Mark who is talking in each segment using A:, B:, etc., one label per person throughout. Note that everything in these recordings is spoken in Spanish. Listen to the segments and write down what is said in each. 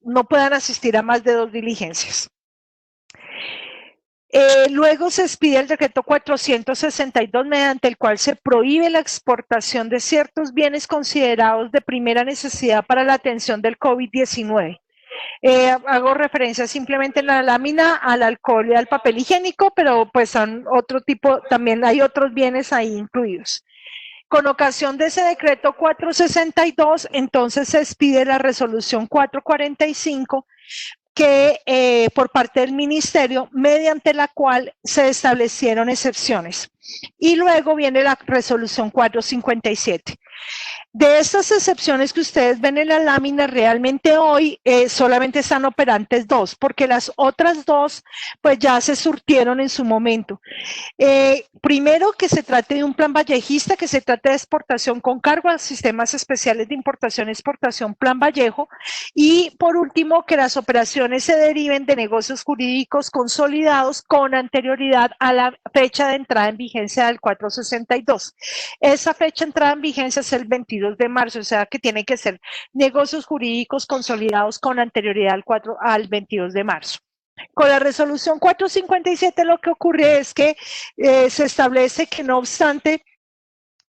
A: no puedan asistir a más de 2 diligencias. Luego se expide el decreto 462, mediante el cual se prohíbe la exportación de ciertos bienes considerados de primera necesidad para la atención del COVID-19. Hago referencia simplemente en la lámina al alcohol y al papel higiénico, pero pues son otro tipo, también hay otros bienes ahí incluidos. Con ocasión de ese decreto 462, entonces se expide la resolución 445, que por parte del ministerio, mediante la cual se establecieron excepciones. Y luego viene la resolución 457. De estas excepciones que ustedes ven en la lámina, realmente hoy solamente están operantes 2, porque las otras 2 pues ya se surtieron en su momento. Primero, que se trate de un plan vallejista, que se trate de exportación con cargo a sistemas especiales de importación y exportación Plan Vallejo. Y por último, que las operaciones se deriven de negocios jurídicos consolidados con anterioridad a la fecha de entrada en vigencia del 462. Esa fecha de entrada en vigencia es el 22 de marzo, o sea que tiene que ser negocios jurídicos consolidados con anterioridad al 22 de marzo. Con la resolución 457 lo que ocurre es que se establece que no obstante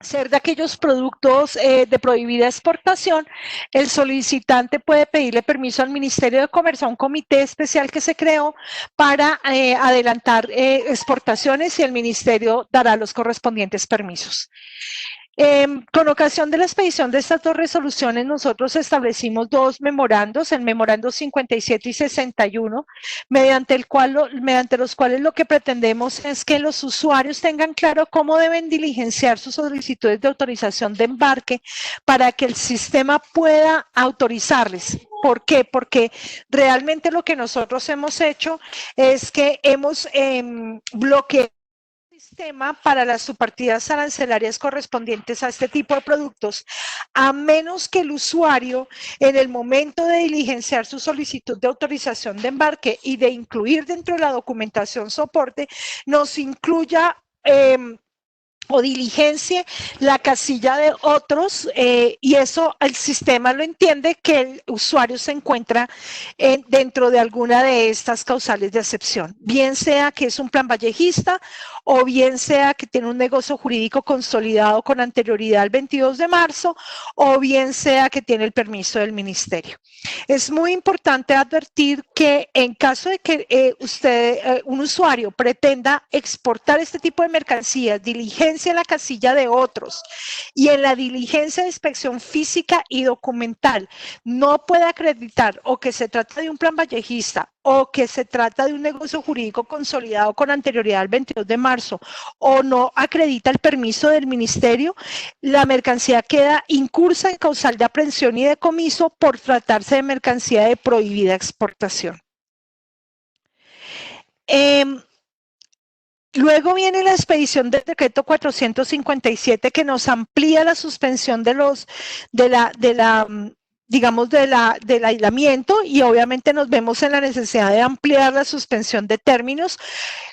A: ser de aquellos productos de prohibida exportación, el solicitante puede pedirle permiso al Ministerio de Comercio, a un comité especial que se creó para adelantar exportaciones, y el Ministerio dará los correspondientes permisos. Con ocasión de la expedición de estas 2 resoluciones, nosotros establecimos 2 memorandos, el memorando 57 y 61, mediante los cuales lo que pretendemos es que los usuarios tengan claro cómo deben diligenciar sus solicitudes de autorización de embarque para que el sistema pueda autorizarles. ¿Por qué? Porque realmente lo que nosotros hemos hecho es que hemos bloqueado sistema para las subpartidas arancelarias correspondientes a este tipo de productos, a menos que el usuario, en el momento de diligenciar su solicitud de autorización de embarque y de incluir dentro de la documentación soporte, nos incluya o diligencie la casilla de otros, y eso el sistema lo entiende que el usuario se encuentra dentro de alguna de estas causales de excepción, bien sea que es un plan vallejista o bien sea que tiene un negocio jurídico consolidado con anterioridad al 22 de marzo o bien sea que tiene el permiso del ministerio. Es muy importante advertir que en caso de que un usuario pretenda exportar este tipo de mercancías, diligencia en la casilla de otros y en la diligencia de inspección física y documental no puede acreditar o que se trata de un plan vallejista o que se trata de un negocio jurídico consolidado con anterioridad al 22 de marzo o no acredita el permiso del ministerio, la mercancía queda incursa en causal de aprehensión y decomiso por tratarse de mercancía de prohibida exportación. Luego viene la expedición del decreto 457, que nos amplía la suspensión del aislamiento, y obviamente nos vemos en la necesidad de ampliar la suspensión de términos.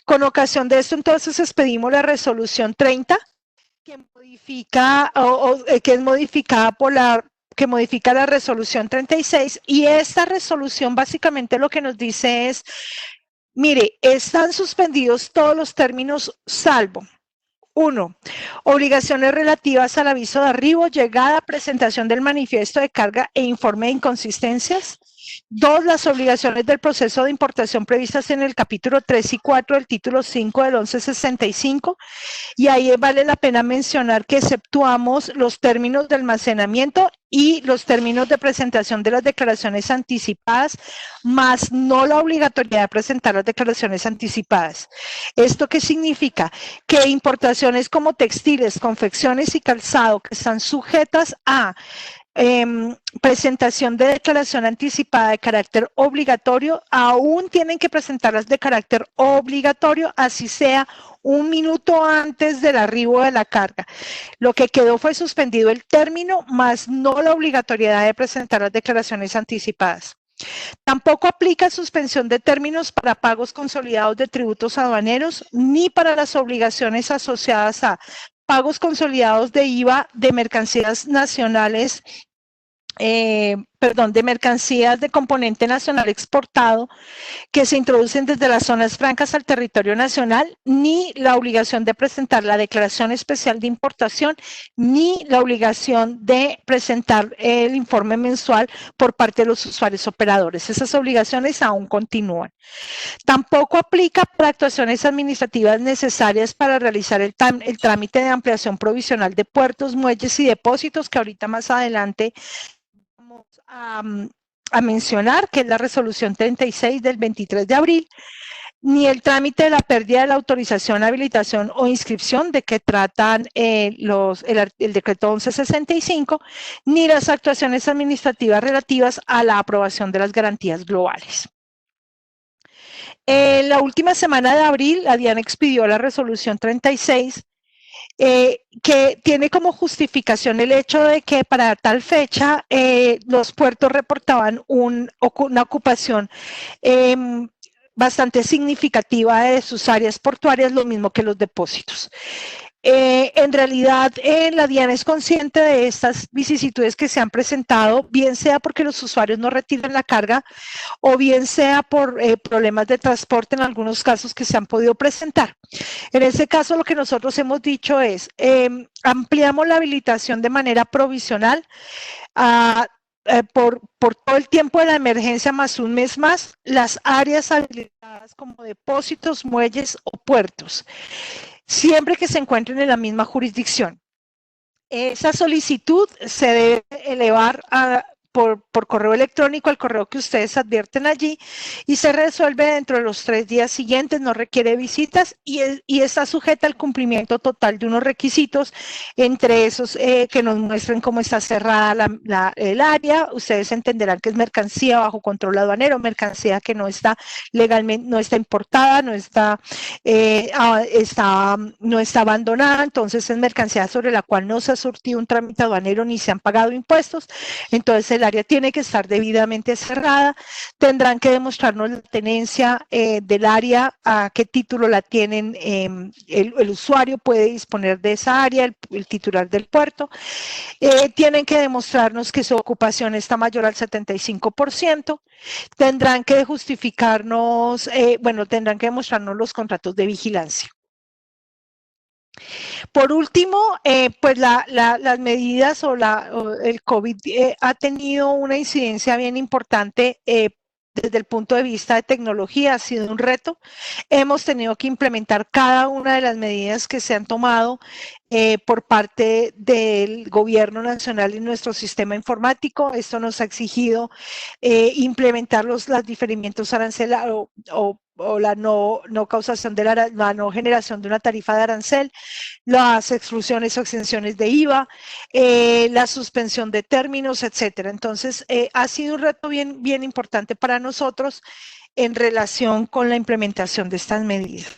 A: Con ocasión de esto, entonces, expedimos la resolución 30, que modifica que es modificada que modifica la resolución 36, y esta resolución básicamente lo que nos dice es: mire, están suspendidos todos los términos salvo 1. Obligaciones relativas al aviso de arribo, llegada, presentación del manifiesto de carga e informe de inconsistencias. 2. Las obligaciones del proceso de importación previstas en el capítulo 3 y 4 del título 5 del 1165. Y ahí vale la pena mencionar que exceptuamos los términos de almacenamiento y los términos de presentación de las declaraciones anticipadas, más no la obligatoriedad de presentar las declaraciones anticipadas. ¿Esto qué significa? Que importaciones como textiles, confecciones y calzado que están sujetas a presentación de declaración anticipada de carácter obligatorio, aún tienen que presentarlas de carácter obligatorio, así sea un minuto antes del arribo de la carga. Lo que quedó fue suspendido el término, más no la obligatoriedad de presentar las declaraciones anticipadas. Tampoco aplica suspensión de términos para pagos consolidados de tributos aduaneros, ni para las obligaciones asociadas a pagos consolidados de IVA de mercancías nacionales perdón, de mercancías de componente nacional exportado que se introducen desde las zonas francas al territorio nacional, ni la obligación de presentar la declaración especial de importación, ni la obligación de presentar el informe mensual por parte de los usuarios operadores. Esas obligaciones aún continúan. Tampoco aplica para actuaciones administrativas necesarias para realizar el trámite de ampliación provisional de puertos, muelles y depósitos, que ahorita más adelante vamos a mencionar, que es la resolución 36 del 23 de abril, ni el trámite de la pérdida de la autorización, habilitación o inscripción de que tratan el decreto 1165, ni las actuaciones administrativas relativas a la aprobación de las garantías globales. En la última semana de abril, la DIAN expidió la resolución 36, que tiene como justificación el hecho de que para tal fecha los puertos reportaban una ocupación bastante significativa de sus áreas portuarias, lo mismo que los depósitos. En realidad, la DIAN es consciente de estas vicisitudes que se han presentado, bien sea porque los usuarios no retiran la carga o bien sea por problemas de transporte en algunos casos que se han podido presentar. En ese caso, lo que nosotros hemos dicho es, ampliamos la habilitación de manera provisional por todo el tiempo de la emergencia más un mes más, las áreas habilitadas como depósitos, muelles o puertos, siempre que se encuentren en la misma jurisdicción. Esa solicitud se debe elevar por correo electrónico al correo que ustedes advierten allí y se resuelve dentro de los 3 días siguientes, no requiere visitas y está sujeta al cumplimiento total de unos requisitos, entre esos que nos muestren cómo está cerrada el área. Ustedes entenderán que es mercancía bajo control aduanero, mercancía que no está legalmente, no está importada, no está abandonada, entonces es mercancía sobre la cual no se ha surtido un trámite aduanero ni se han pagado impuestos, entonces el área tiene que estar debidamente cerrada, tendrán que demostrarnos la tenencia del área, a qué título la tienen, el usuario puede disponer de esa área, el titular del puerto, tienen que demostrarnos que su ocupación está mayor al 75%, tendrán que justificarnos, tendrán que demostrarnos los contratos de vigilancia. Por último, pues las medidas o el COVID ha tenido una incidencia bien importante desde el punto de vista de tecnología, ha sido un reto. Hemos tenido que implementar cada una de las medidas que se han tomado por parte del gobierno nacional en nuestro sistema informático. Esto nos ha exigido implementar los diferimientos arancelarios o la no causación de la no generación de una tarifa de arancel, las exclusiones o exenciones de IVA, la suspensión de términos, etcétera. Entonces, ha sido un reto bien importante para nosotros en relación con la implementación de estas medidas.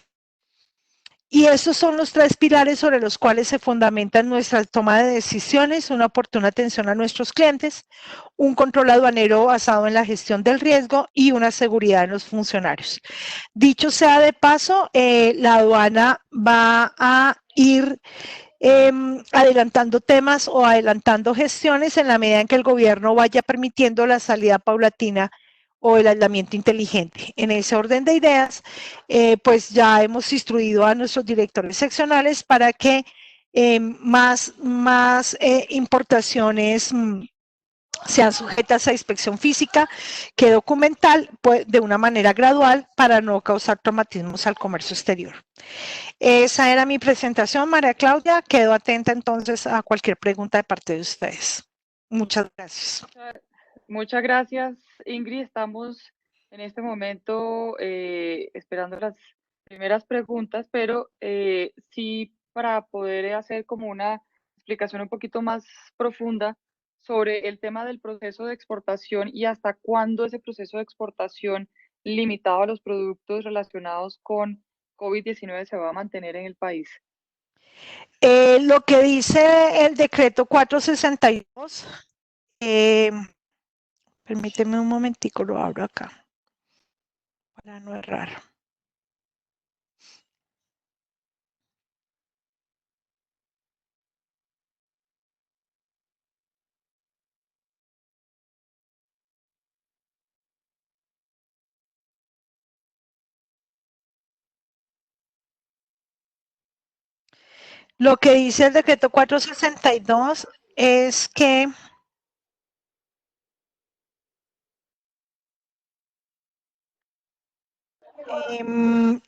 A: Y estos son los 3 pilares sobre los cuales se fundamentan nuestra toma de decisiones, una oportuna atención a nuestros clientes, un control aduanero basado en la gestión del riesgo y una seguridad en los funcionarios. Dicho sea de paso, la aduana va a ir adelantando temas o adelantando gestiones en la medida en que el gobierno vaya permitiendo la salida paulatina o el aislamiento inteligente. En ese orden de ideas, pues ya hemos instruido a nuestros directores seccionales para que más importaciones sean sujetas a inspección física que documental, pues, de una manera gradual para no causar traumatismos al comercio exterior. Esa era mi presentación, María Claudia. Quedo atenta entonces a cualquier pregunta de parte de ustedes. Muchas gracias.
B: Muchas gracias, Ingrid. Estamos en este momento esperando las primeras preguntas, pero sí para poder hacer como una explicación un poquito más profunda sobre el tema del proceso de exportación y hasta cuándo ese proceso de exportación limitado a los productos relacionados con COVID-19 se va a mantener en el país.
A: Lo que dice el decreto 462, permíteme un momentico, lo abro acá para no errar. Lo que dice el decreto 462 es que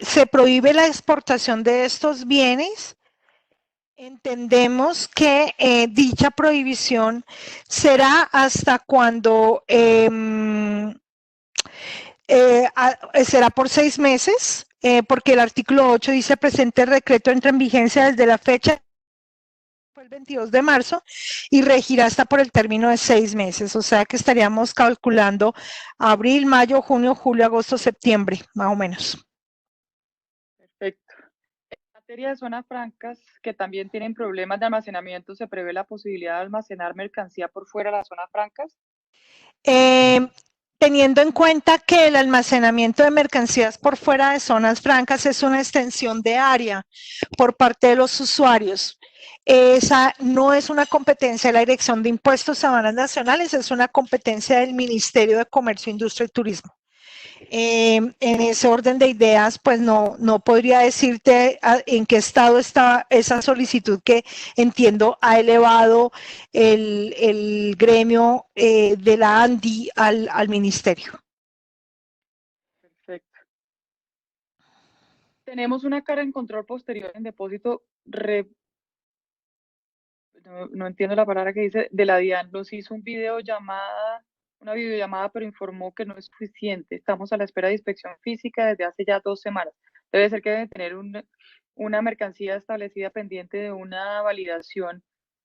A: se prohíbe la exportación de estos bienes. Entendemos que dicha prohibición será hasta cuando será por 6 meses, porque el artículo 8 dice presente decreto entra en vigencia desde la fecha el 22 de marzo y regirá hasta por el término de 6 meses, o sea que estaríamos calculando abril, mayo, junio, julio, agosto, septiembre, más o menos.
B: Perfecto. En materia de zonas francas que también tienen problemas de almacenamiento, ¿se prevé la posibilidad de almacenar mercancía por fuera de las zonas francas?
A: Eh, Teniendo en cuenta que el almacenamiento de mercancías por fuera de zonas francas es una extensión de área por parte de los usuarios. Esa no es una competencia de la Dirección de Impuestos y Aduanas Nacionales, es una competencia del Ministerio de Comercio, Industria y Turismo. En ese orden de ideas, pues no podría decirte en qué estado está esa solicitud que entiendo ha elevado el gremio de la ANDI al ministerio.
B: Perfecto. Tenemos una carga en control posterior en depósito, no entiendo la palabra que dice, de la DIAN. Nos hizo una videollamada, pero informó que no es suficiente. Estamos a la espera de inspección física desde hace ya 2 semanas. Debe ser que deben tener una mercancía establecida pendiente de una validación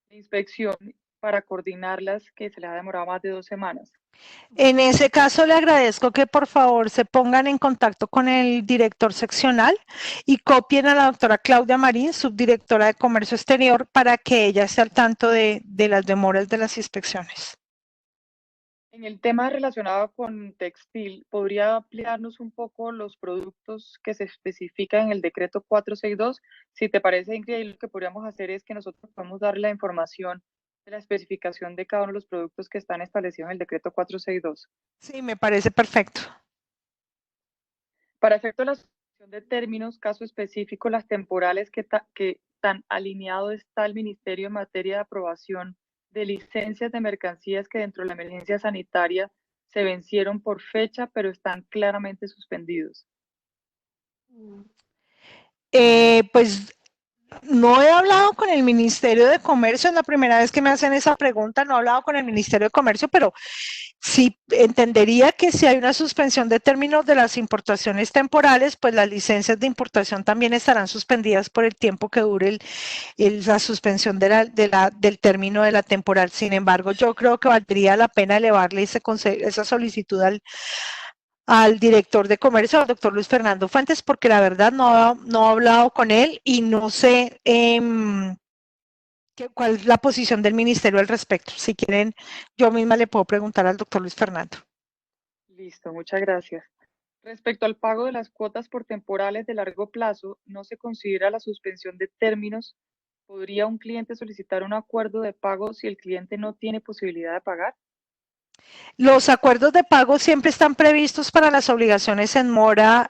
B: de inspección para coordinarlas, que se les ha demorado más de 2 semanas.
A: En ese caso, le agradezco que por favor se pongan en contacto con el director seccional y copien a la doctora Claudia Marín, subdirectora de Comercio Exterior, para que ella esté al tanto de las demoras de las inspecciones.
B: En el tema relacionado con textil, ¿podría ampliarnos un poco los productos que se especifican en el decreto 462? Si te parece, Ingrid, lo que podríamos hacer es que nosotros podemos darle la información de la especificación de cada uno de los productos que están establecidos en el decreto 462.
A: Sí, me parece perfecto.
B: Para efecto de la asociación de términos, caso específico, las temporales que tan alineado está el Ministerio en materia de aprobación de licencias de mercancías que dentro de la emergencia sanitaria se vencieron por fecha, pero están claramente suspendidos.
A: Pues no he hablado con el Ministerio de Comercio, es la primera vez que me hacen esa pregunta, no he hablado con el Ministerio de Comercio, pero sí entendería que si hay una suspensión de términos de las importaciones temporales, pues las licencias de importación también estarán suspendidas por el tiempo que dure la suspensión del término de la temporal. Sin embargo, yo creo que valdría la pena elevarle esa solicitud al director de comercio, al doctor Luis Fernando Fuentes, porque la verdad no he hablado con él y no sé cuál es la posición del ministerio al respecto. Si quieren, yo misma le puedo preguntar al doctor Luis Fernando.
B: Listo, muchas gracias. Respecto al pago de las cuotas por temporales de largo plazo, ¿no se considera la suspensión de términos? ¿Podría un cliente solicitar un acuerdo de pago si el cliente no tiene posibilidad de pagar?
A: Los acuerdos de pago siempre están previstos para las obligaciones en mora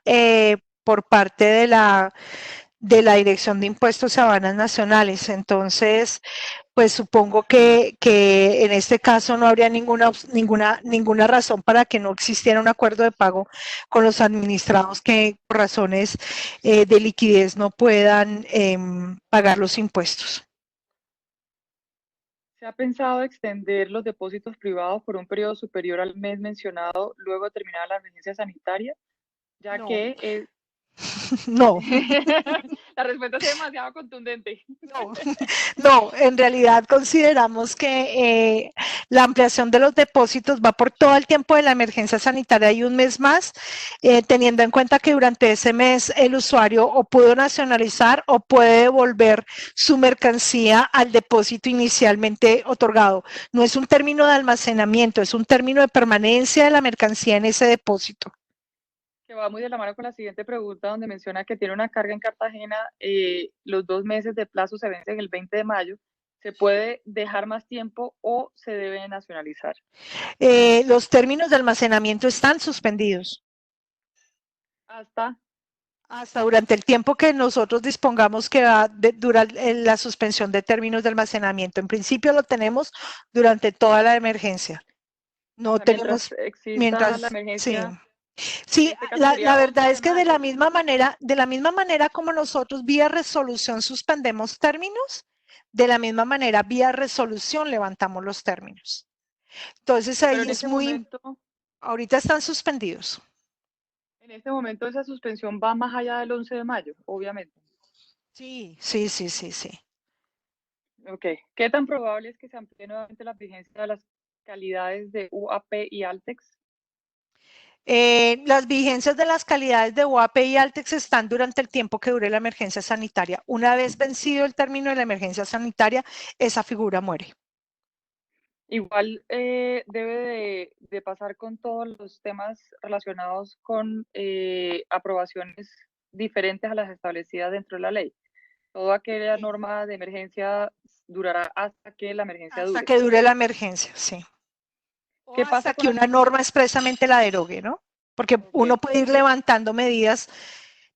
A: por parte de la Dirección de Impuestos y Aduanas Nacionales. Entonces, pues supongo que en este caso no habría ninguna razón para que no existiera un acuerdo de pago con los administrados que por razones de liquidez no puedan pagar los impuestos.
B: ¿Se ha pensado extender los depósitos privados por un periodo superior al mes mencionado luego de terminar la emergencia sanitaria? Ya
A: No,
B: que
A: no.
B: la respuesta es demasiado contundente.
A: No, no, en realidad consideramos que la ampliación de los depósitos va por todo el tiempo de la emergencia sanitaria y un mes más, teniendo en cuenta que durante ese mes el usuario o pudo nacionalizar o puede devolver su mercancía al depósito inicialmente otorgado. No es un término de almacenamiento, es un término de permanencia de la mercancía en ese depósito.
B: Que va muy de la mano con la siguiente pregunta, donde menciona que tiene una carga en Cartagena, los 2 meses de plazo se vencen el 20 de mayo. ¿Se puede dejar más tiempo o se debe nacionalizar?
A: Los términos de almacenamiento están suspendidos.
B: Hasta
A: Hasta durante el tiempo que nosotros dispongamos que va de, dura la suspensión de términos de almacenamiento. En principio lo tenemos durante toda la emergencia.
B: O
A: No
B: sea, mientras
A: tenemos,
B: exista la
A: mientras, sí.
B: emergencia, en
A: Sí,
B: este caso sería
A: la
B: 11
A: verdad
B: de
A: es que
B: mayo.
A: de la misma manera como nosotros vía resolución suspendemos términos, de la misma manera vía resolución levantamos los términos. Entonces
B: Pero
A: ahí es muy, ahorita están suspendidos.
B: en este momento esa suspensión va más allá del 11 de mayo, obviamente.
A: Sí, sí, sí, sí, sí.
B: Ok. ¿Qué tan probable es que se amplíe nuevamente la vigencia de las calidades de UAP y Altex?
A: Las vigencias de las calidades de UAP y Altex están durante el tiempo que dure la emergencia sanitaria. Una vez vencido el término de la emergencia sanitaria, esa figura muere.
B: Igual debe de pasar con todos los temas relacionados con aprobaciones diferentes a las establecidas dentro de la ley. Toda aquella norma de emergencia durará hasta que la emergencia
A: Hasta
B: dure.
A: que dure la emergencia, sí. O
B: ¿Qué
A: hasta
B: pasa con
A: que
B: las...
A: una norma expresamente la derogue, ¿no? Porque uno
B: Ok.
A: puede ir levantando medidas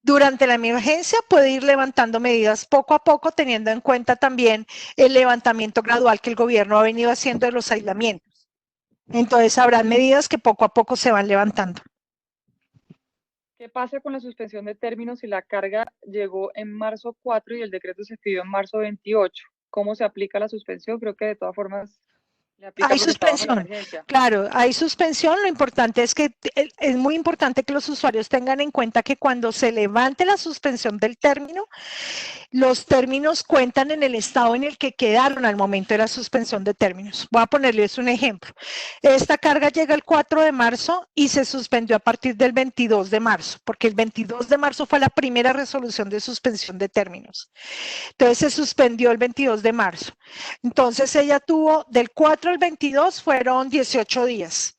A: durante la emergencia, puede ir levantando medidas poco a poco, teniendo en cuenta también el levantamiento gradual que el gobierno ha venido haciendo de los aislamientos. Entonces, habrá medidas que poco a poco se van levantando.
B: ¿Qué pasa con la suspensión de términos si la carga llegó en marzo 4 y el decreto se expidió en marzo 28? ¿Cómo se aplica la suspensión? Creo que de todas formas le aplica
A: Hay
B: porque está bajo la
A: suspensión,
B: emergencia.
A: claro, hay suspensión. Lo importante es que es muy importante que los usuarios tengan en cuenta que cuando se levante la suspensión del término, los términos cuentan en el estado en el que quedaron al momento de la suspensión de términos. Voy a ponerles un ejemplo. Esta carga llega el 4 de marzo y se suspendió a partir del 22 de marzo, porque el 22 de marzo fue la primera resolución de suspensión de términos. Entonces se suspendió el 22 de marzo. Entonces ella tuvo del 4 al 22 fueron 18 días.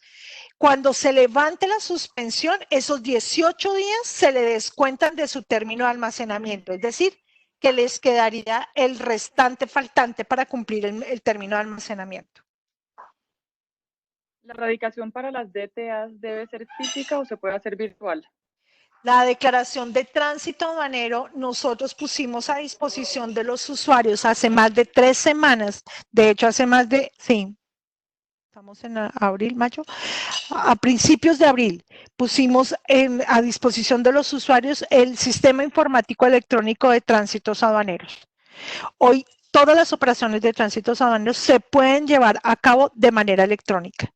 A: Cuando se levante la suspensión, esos 18 días se le descuentan de su término de almacenamiento, es decir, que les quedaría el restante faltante para cumplir el término de almacenamiento.
B: ¿La radicación para las DTAs debe ser física o se puede hacer virtual?
A: La declaración de tránsito aduanero nosotros pusimos a disposición de los usuarios hace más de 3 semanas, de hecho hace más de, sí, estamos en abril, mayo, a principios de abril pusimos a disposición de los usuarios el sistema informático electrónico de tránsitos aduaneros. Hoy todas las operaciones de tránsitos aduaneros se pueden llevar a cabo de manera electrónica.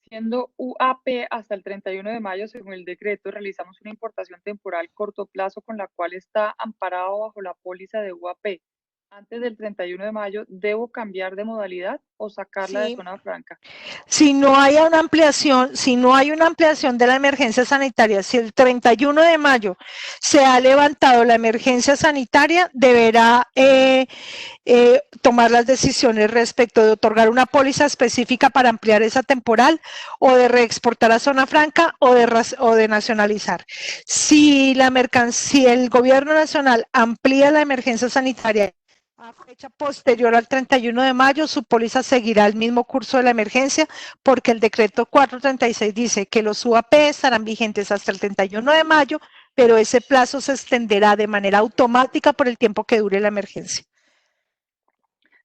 B: Siendo UAP hasta el 31 de mayo, según el decreto, realizamos una importación temporal corto plazo con la cual está amparado bajo la póliza de UAP. Antes del 31 de mayo, ¿debo cambiar de modalidad o sacarla de
A: Sí,
B: zona franca?
A: si no hay una ampliación, si no hay una ampliación de la emergencia sanitaria, si el 31 de mayo se ha levantado la emergencia sanitaria, deberá tomar las decisiones respecto de otorgar una póliza específica para ampliar esa temporal o de reexportar a zona franca o de nacionalizar. Si la mercancía, el gobierno nacional amplía la emergencia sanitaria a fecha posterior al 31 de mayo, su póliza seguirá el mismo curso de la emergencia porque el decreto 436 dice que los UAP estarán vigentes hasta el 31 de mayo, pero ese plazo se extenderá de manera automática por el tiempo que dure la emergencia.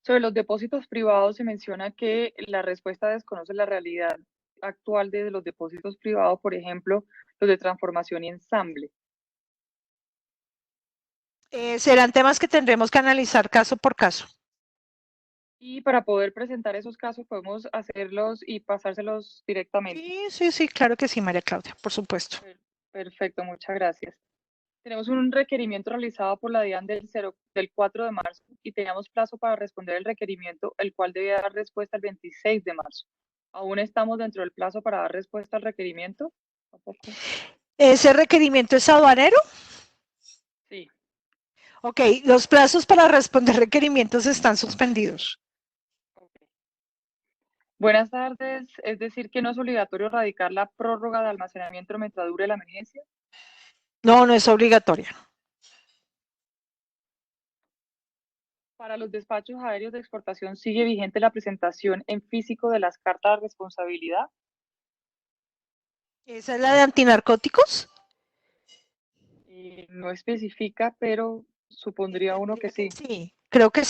B: Sobre los depósitos privados se menciona que la respuesta desconoce la realidad actual de los depósitos privados, por ejemplo, los de transformación y ensamble.
A: Serán temas que tendremos que analizar caso por caso.
B: Y para poder presentar esos casos podemos hacerlos y pasárselos directamente.
A: Sí, sí, sí, claro que sí, María Claudia, por supuesto.
B: Perfecto, muchas gracias. Tenemos un requerimiento realizado por la DIAN del 4 de marzo y teníamos plazo para responder el requerimiento, el cual debía dar respuesta el 26 de marzo. ¿Aún estamos dentro del plazo para dar respuesta al requerimiento? ¿Tampoco?
A: ¿Ese requerimiento es aduanero?
B: Sí.
A: Ok, los plazos para responder requerimientos están suspendidos.
B: Okay. Buenas tardes. Es decir, que no es obligatorio radicar la prórroga de almacenamiento mientras dure la emergencia.
A: No, no es obligatoria.
B: Para los despachos aéreos de exportación, ¿sigue vigente la presentación en físico de las cartas de responsabilidad?
A: ¿Esa es la de antinarcóticos?
B: No especifica, pero supondría uno que sí.
A: Sí, creo que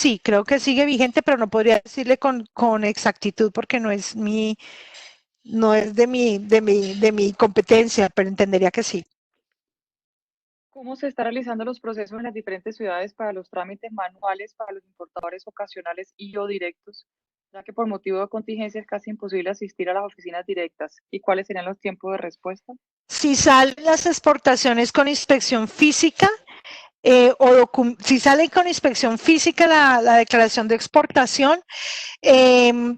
A: sigue vigente, pero no podría decirle con exactitud porque no es de mi competencia, pero entendería que sí.
B: ¿Cómo se están realizando los procesos en las diferentes ciudades para los trámites manuales para los importadores ocasionales y o directos, ya que por motivo de contingencia es casi imposible asistir a las oficinas directas? ¿Y cuáles serían los tiempos de respuesta?
A: Si salen las exportaciones con inspección física, si sale con inspección física la declaración de exportación, el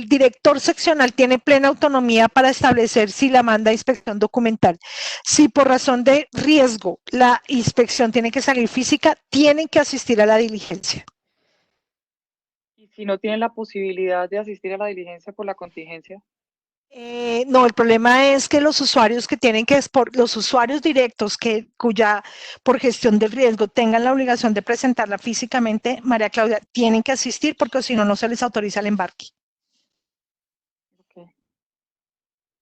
A: director seccional tiene plena autonomía para establecer si la manda a inspección documental. Si por razón de riesgo la inspección tiene que salir física, tienen que asistir a la diligencia.
B: Y si no tienen la posibilidad de asistir a la diligencia por la contingencia.
A: No, el problema es que los usuarios que tienen que los usuarios directos cuya por gestión del riesgo tengan la obligación de presentarla físicamente, María Claudia, tienen que asistir porque si no, no se les autoriza el embarque.
B: Okay.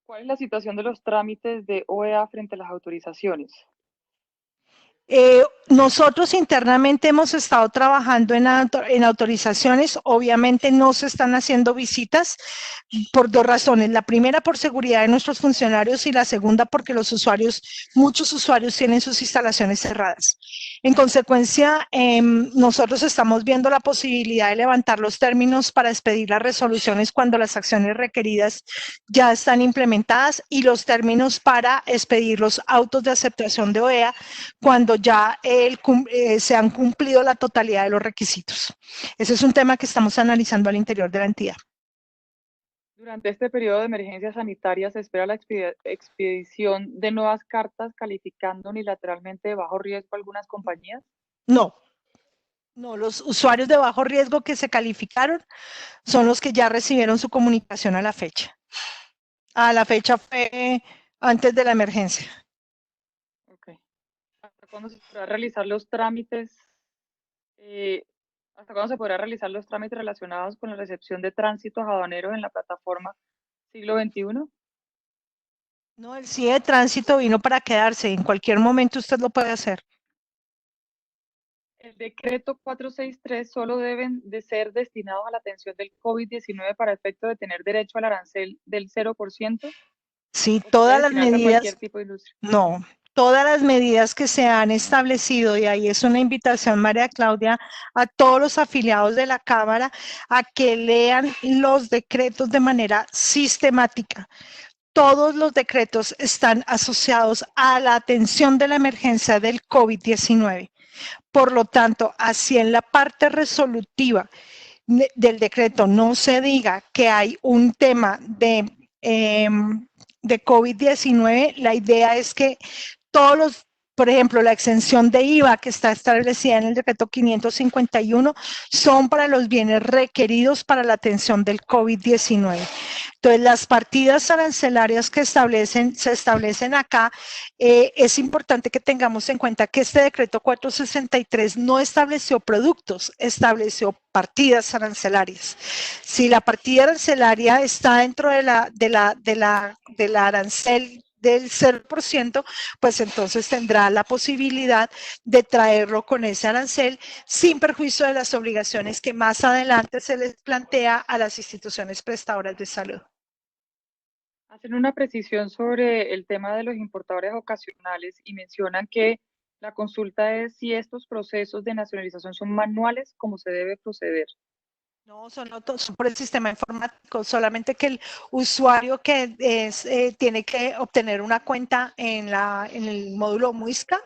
B: ¿Cuál es la situación de los trámites de OEA frente a las autorizaciones?
A: Nosotros internamente hemos estado trabajando en autorizaciones, obviamente no se están haciendo visitas por dos razones. La primera, por seguridad de nuestros funcionarios y la segunda, porque muchos usuarios tienen sus instalaciones cerradas. En consecuencia, nosotros estamos viendo la posibilidad de levantar los términos para expedir las resoluciones cuando las acciones requeridas ya están implementadas y los términos para expedir los autos de aceptación de OEA cuando ya se han cumplido la totalidad de los requisitos. Ese es un tema que estamos analizando al interior de la entidad.
B: Durante este periodo de emergencia sanitaria se espera la expedición de nuevas cartas calificando unilateralmente de bajo riesgo a algunas compañías.
A: No, no, los usuarios de bajo riesgo que se calificaron son los que ya recibieron su comunicación a la fecha. A la fecha fue antes de la emergencia.
B: Okay. ¿Hasta cuándo se podrá realizar los trámites? ¿Hasta cuándo se podrá realizar los trámites relacionados con la recepción de tránsitos aduaneros en la plataforma siglo XXI?
A: No, el CIE de tránsito vino para quedarse. En cualquier momento usted lo puede hacer.
B: El decreto 463 solo deben de ser destinados a la atención del COVID-19 para efecto de tener derecho al arancel del 0%,
A: Sí,
B: o puede
A: todas las
B: destinarse a cualquier
A: medidas,
B: tipo de industria.
A: no, todas las medidas que se han establecido, y ahí es una invitación, María Claudia, a todos los afiliados de la Cámara a que lean los decretos de manera sistemática. Todos los decretos están asociados a la atención de la emergencia del COVID-19. Por lo tanto, así en la parte resolutiva del decreto no se diga que hay un tema de COVID-19, la idea es que todos los, por ejemplo, la exención de IVA que está establecida en el decreto 551 son para los bienes requeridos para la atención del COVID-19. Entonces, las partidas arancelarias que se establecen acá, es importante que tengamos en cuenta que este decreto 463 no estableció productos, estableció partidas arancelarias. Si la partida arancelaria está dentro de la arancel del 0%, pues entonces tendrá la posibilidad de traerlo con ese arancel sin perjuicio de las obligaciones que más adelante se les plantea a las instituciones prestadoras de salud.
B: Hacen una precisión sobre el tema de los importadores ocasionales y mencionan que la consulta es si estos procesos de nacionalización son manuales, cómo se debe proceder.
A: No, son por el sistema informático, solamente que el usuario tiene que obtener una cuenta en el módulo Muisca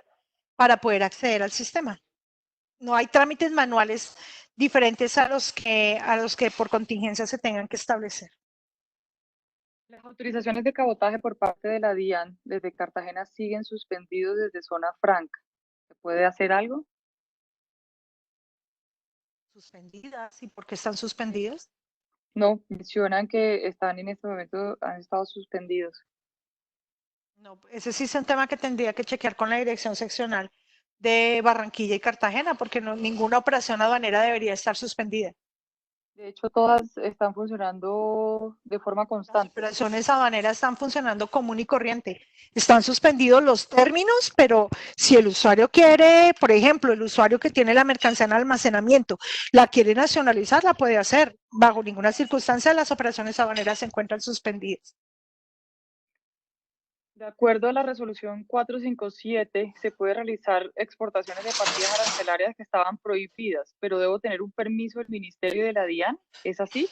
A: para poder acceder al sistema. No hay trámites manuales diferentes a los que por contingencia se tengan que establecer.
B: Las autorizaciones de cabotaje por parte de la DIAN desde Cartagena siguen suspendidos desde zona franca. ¿Se puede hacer algo?
A: Suspendidas. ¿Y por qué están suspendidas?
B: No, mencionan que están en este momento, han estado suspendidos.
A: No, ese sí es un tema que tendría que chequear con la dirección seccional de Barranquilla y Cartagena, porque no, ninguna operación aduanera debería estar suspendida.
B: De hecho, todas están funcionando de forma
A: Las
B: constante.
A: operaciones aduaneras están funcionando común y corriente. Están suspendidos los términos, pero si el usuario quiere, por ejemplo, el usuario que tiene la mercancía en almacenamiento, la quiere nacionalizar, la puede hacer. Bajo ninguna circunstancia las operaciones aduaneras se encuentran suspendidas.
B: De acuerdo a la resolución 457, se puede realizar exportaciones de partidas arancelarias que estaban prohibidas, pero debo tener un permiso del Ministerio de la DIAN. ¿Es así?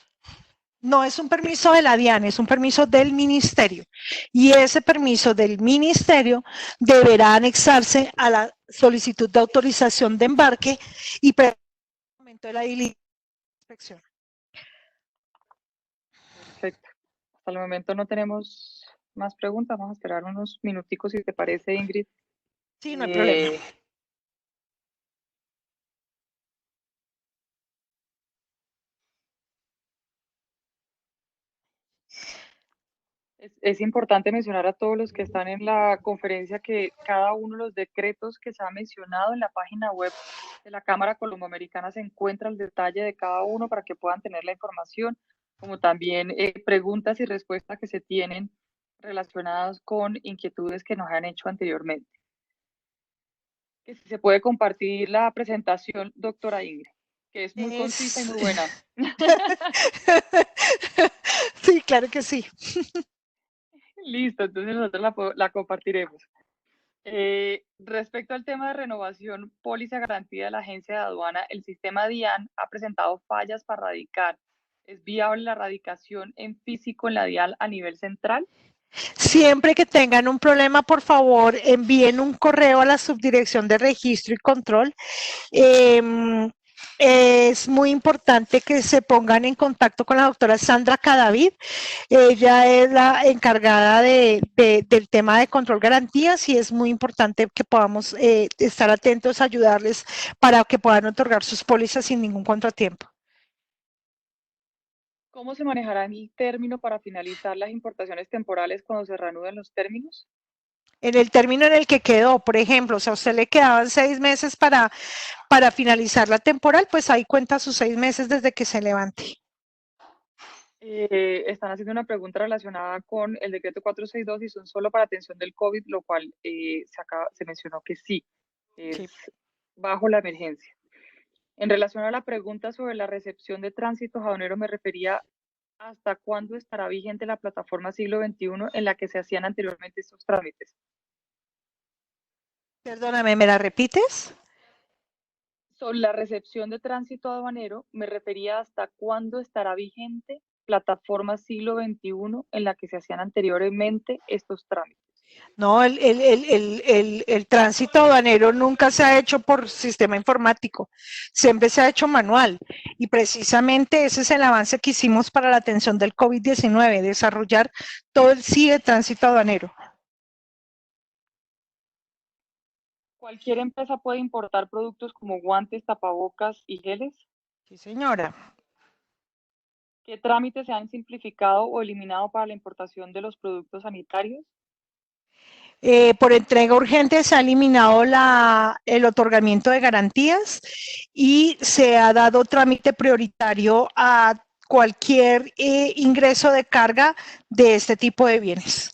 A: No es un permiso de la DIAN, es un permiso del ministerio. Y ese permiso del ministerio deberá anexarse a la solicitud de autorización de embarque y el momento de la inspección.
B: Perfecto. Hasta el momento no tenemos más preguntas. Vamos a esperar unos minuticos, si te parece, Ingrid.
A: Sí, no hay problema.
B: Es importante mencionar a todos los que están en la conferencia que cada uno de los decretos que se ha mencionado en la página web de la Cámara Colomboamericana se encuentra el detalle de cada uno para que puedan tener la información, como también preguntas y respuestas que se tienen relacionadas con inquietudes que nos han hecho anteriormente. Que si se puede compartir la presentación, doctora Ingrid, que es muy concisa y muy buena.
A: Sí, claro que sí.
B: Listo, entonces nosotros la compartiremos. Respecto al tema de renovación, póliza garantía de la agencia de aduana, el sistema DIAN ha presentado fallas para radicar. ¿Es viable la radicación en físico en la DIAN a nivel central?
A: Siempre que tengan un problema, por favor, envíen un correo a la subdirección de registro y control. Es muy importante que se pongan en contacto con la doctora Sandra Cadavid. Ella es la encargada del tema de control garantías y es muy importante que podamos estar atentos, ayudarles para que puedan otorgar sus pólizas sin ningún contratiempo.
B: ¿Cómo se manejará el término para finalizar las importaciones temporales cuando se reanuden los términos?
A: En el término en el que quedó, por ejemplo, si a usted le quedaban 6 meses para finalizar la temporal, pues ahí cuenta sus 6 meses desde que se levante.
B: Están haciendo una pregunta relacionada con el decreto 462 y son solo para atención del COVID, lo cual se mencionó que sí, es
A: Sí.
B: bajo la emergencia. En relación a la pregunta sobre la recepción de tránsito aduanero, me refería hasta cuándo estará vigente la plataforma siglo XXI en la que se hacían anteriormente estos trámites.
A: Perdóname, ¿me la repites?
B: Sobre la recepción de tránsito aduanero, me refería hasta cuándo estará vigente plataforma siglo XXI en la que se hacían anteriormente estos trámites.
A: No, el tránsito aduanero nunca se ha hecho por sistema informático, siempre se ha hecho manual y precisamente ese es el avance que hicimos para la atención del COVID-19, desarrollar todo el sí de tránsito aduanero.
B: ¿Cualquier empresa puede importar productos como guantes, tapabocas y geles?
A: Sí, señora.
B: ¿Qué trámites se han simplificado o eliminado para la importación de los productos sanitarios?
A: Por entrega urgente se ha eliminado el otorgamiento de garantías y se ha dado trámite prioritario a cualquier ingreso de carga de este tipo de bienes.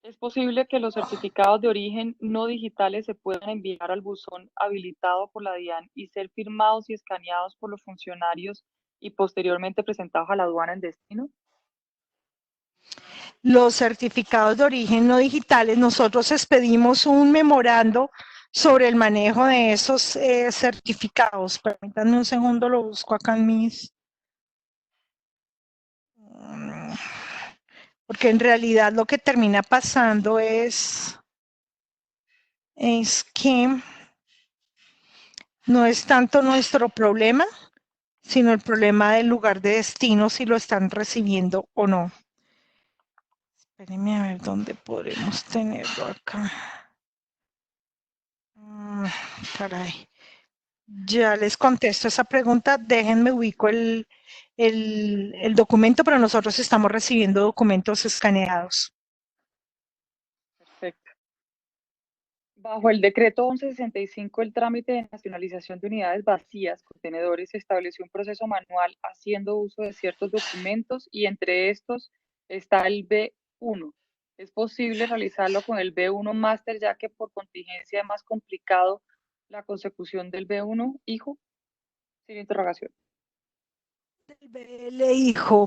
B: ¿Es posible que los certificados de origen no digitales se puedan enviar al buzón habilitado por la DIAN y ser firmados y escaneados por los funcionarios y posteriormente presentados a la aduana en destino?
A: Los certificados de origen no digitales, nosotros expedimos un memorando sobre el manejo de esos certificados. Permítanme un segundo, lo busco acá en mis... Porque en realidad lo que termina pasando es que no es tanto nuestro problema, sino el problema del lugar de destino, si lo están recibiendo o no. Espérenme a ver dónde podremos tenerlo acá. Caray. Ya les contesto esa pregunta. Déjenme ubico el documento, pero nosotros estamos recibiendo documentos escaneados.
B: Perfecto. Bajo el decreto 1165, el trámite de nacionalización de unidades vacías, contenedores, se estableció un proceso manual haciendo uso de ciertos documentos y entre estos está el B1. ¿Es posible realizarlo con el B1 Máster, ya que por contingencia es más complicado la consecución del B1, hijo? Sin interrogación.
A: El BL, hijo.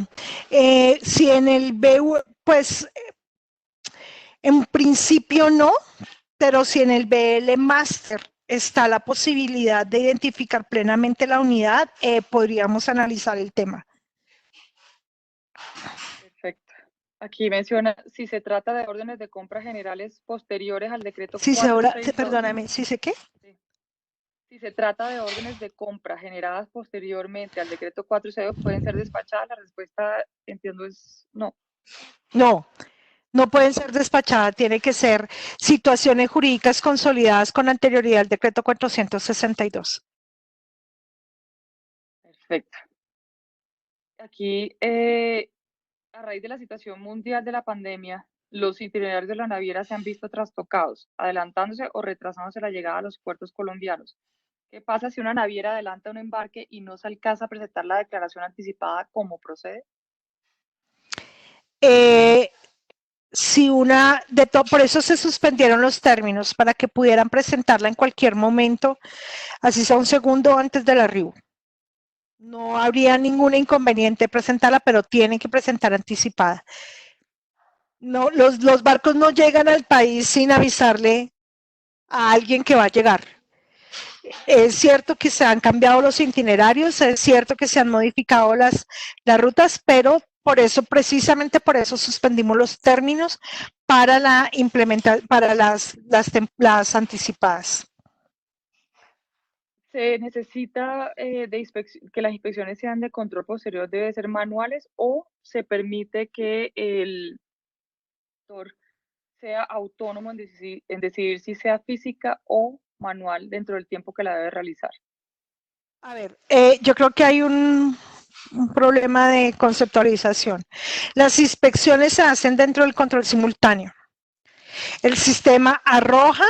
A: Si en el B, pues en principio no, pero si en el BL Master está la posibilidad de identificar plenamente la unidad, podríamos analizar el tema.
B: Perfecto. Aquí menciona, si se trata de órdenes de compra generales posteriores al decreto
A: Si se,
B: 462.
A: perdóname, ¿si sé qué?
B: Sí. Si se trata de órdenes de compra generadas posteriormente al decreto 462, ¿pueden ser despachadas? La respuesta, entiendo, es no.
A: No, no pueden ser despachadas, tiene que ser situaciones jurídicas consolidadas con anterioridad al decreto 462.
B: Perfecto. Aquí, a raíz de la situación mundial de la pandemia, los itinerarios de la naviera se han visto trastocados, adelantándose o retrasándose la llegada a los puertos colombianos. ¿Qué pasa si una naviera adelanta un embarque y no se alcanza a presentar la declaración anticipada? ¿Cómo procede?
A: Si por eso se suspendieron los términos, para que pudieran presentarla en cualquier momento, así sea un segundo antes del arribo. No habría ningún inconveniente presentarla, pero tienen que presentar anticipada. No, los barcos no llegan al país sin avisarle a alguien que va a llegar. Es cierto que se han cambiado los itinerarios, es cierto que se han modificado las rutas, pero por eso, precisamente por eso, suspendimos los términos para para las anticipadas.
B: ¿Se necesita que las inspecciones sean de control posterior, debe ser manuales o se permite que el sector sea autónomo en decidir si sea física o manual dentro del tiempo que la debe realizar?
A: A ver, yo creo que hay un problema de conceptualización. Las inspecciones se hacen dentro del control simultáneo. El sistema arroja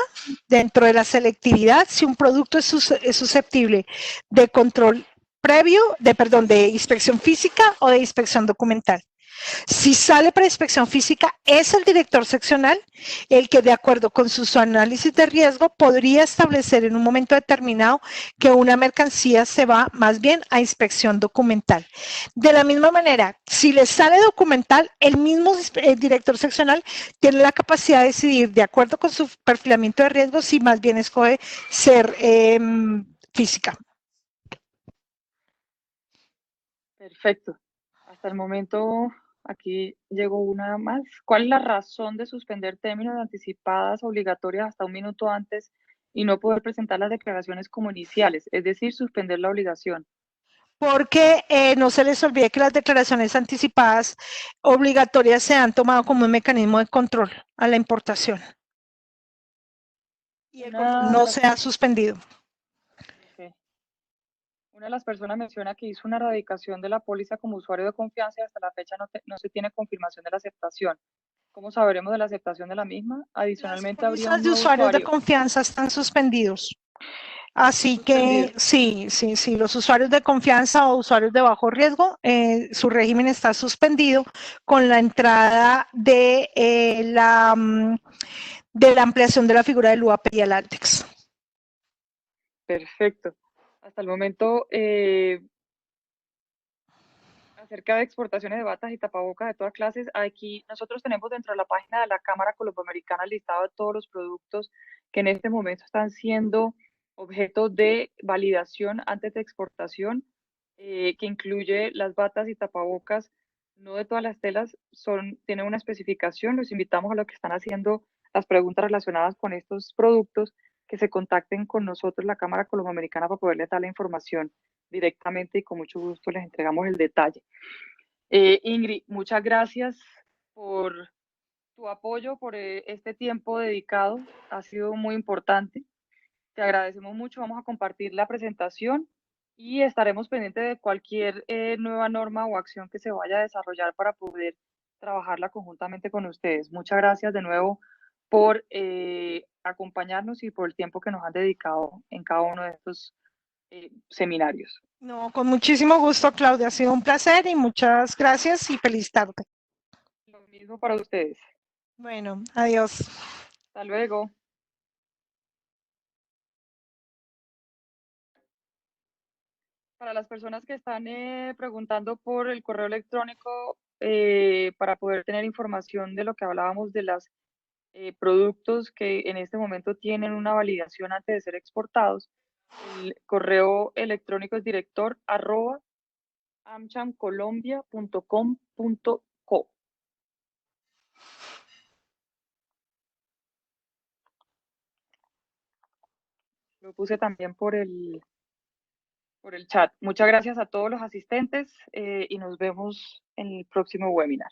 A: dentro de la selectividad si un producto es susceptible de control previo, de inspección física o de inspección documental. Si sale para inspección física, es el director seccional el que, de acuerdo con su análisis de riesgo, podría establecer en un momento determinado que una mercancía se va más bien a inspección documental. De la misma manera, si le sale documental, el mismo director seccional tiene la capacidad de decidir, de acuerdo con su perfilamiento de riesgo, si más bien escoge ser física.
B: Perfecto. Hasta el momento, aquí llegó una más. ¿Cuál es la razón de suspender términos de anticipadas obligatorias hasta un minuto antes y no poder presentar las declaraciones como iniciales? Es decir, suspender la obligación.
A: Porque no se les olvide que las declaraciones anticipadas obligatorias se han tomado como un mecanismo de control a la importación. Y el control no se ha suspendido.
B: Okay. Una de las personas menciona que hizo una erradicación de la póliza como usuario de confianza y hasta la fecha no se tiene confirmación de la aceptación. ¿Cómo sabremos de la aceptación de la misma?
A: Las
B: Adicionalmente, habría
A: pólizas
B: un
A: de
B: nuevo
A: usuarios de
B: usuario.
A: confianza están suspendidos. Así que
B: Suspendido.
A: sí, los usuarios de confianza o usuarios de bajo riesgo, su régimen está suspendido con la entrada de la ampliación de la figura del UAP y el látex.
B: Perfecto. Hasta el momento, acerca de exportaciones de batas y tapabocas de todas clases, aquí nosotros tenemos dentro de la página de la Cámara Colomboamericana el listado de todos los productos que en este momento están siendo objeto de validación antes de exportación, que incluye las batas y tapabocas. No de todas las telas tienen una especificación. Los invitamos a los que están haciendo las preguntas relacionadas con estos productos que se contacten con nosotros, la Cámara Colomboamericana, para poderles dar la información directamente y con mucho gusto les entregamos el detalle. Ingrid, muchas gracias por tu apoyo, por este tiempo dedicado. Ha sido muy importante. Te agradecemos mucho. Vamos a compartir la presentación y estaremos pendientes de cualquier nueva norma o acción que se vaya a desarrollar para poder trabajarla conjuntamente con ustedes. Muchas gracias de nuevo por acompañarnos y por el tiempo que nos han dedicado en cada uno de estos seminarios.
A: No, con muchísimo gusto, Claudia. Ha sido un placer y muchas gracias y feliz tarde.
B: Lo mismo para ustedes.
A: Bueno, adiós.
B: Hasta luego. Para las personas que están preguntando por el correo electrónico para poder tener información de lo que hablábamos de los productos que en este momento tienen una validación antes de ser exportados, el correo electrónico es director@amchamcolombia.com.co. Lo puse también por el chat. Muchas gracias a todos los asistentes y nos vemos en el próximo webinar.